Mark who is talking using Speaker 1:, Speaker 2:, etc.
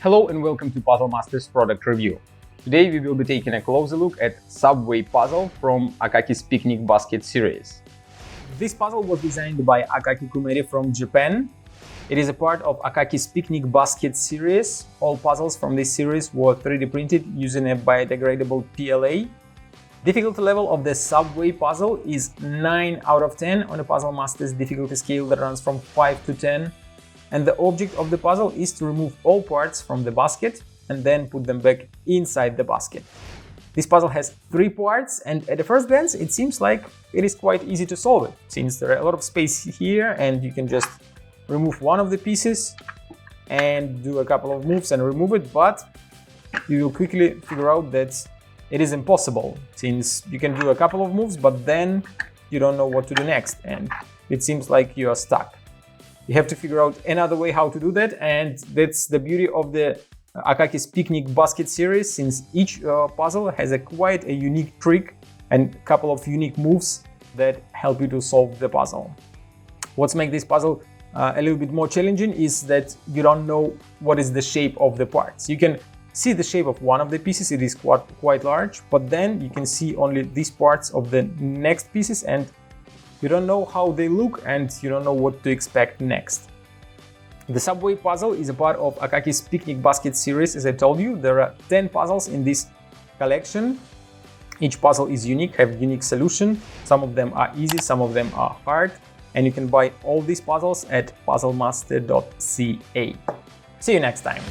Speaker 1: Hello and welcome to Puzzle Masters product review. Today we will be taking a closer look at Subway puzzle from Akaki's Picnic Basket series. This puzzle was designed by Akaki Kumeri from Japan. It is a part of Akaki's Picnic Basket series. All puzzles from this series were 3D printed using a biodegradable PLA. Difficulty level of the Subway puzzle is 9 out of 10 on the Puzzle Masters difficulty scale that runs from 5 to 10. And the object of the puzzle is to remove all parts from the basket and then put them back inside the basket. This puzzle has 3 parts, and at the first glance it seems like it is quite easy to solve it, since there are a lot of space here and you can just remove one of the pieces and do a couple of moves and remove it, but you will quickly figure out that it is impossible, since you can do a couple of moves but then you don't know what to do next and it seems like you are stuck. You have to figure out another way how to do that, and that's the beauty of the Akaki's Picnic Basket series, since each puzzle has quite a unique trick and a couple of unique moves that help you to solve the puzzle. What's make this puzzle a little bit more challenging is that you don't know what is the shape of the parts. You can see the shape of one of the pieces, it is quite large, but then you can see only these parts of the next pieces and you don't know how they look and you don't know what to expect next. The Subway puzzle is a part of Akaki's Picnic Basket series. As I told you, there are 10 puzzles in this collection. Each puzzle is unique, have unique solution. Some of them are easy, some of them are hard. And you can buy all these puzzles at puzzlemaster.ca. See you next time.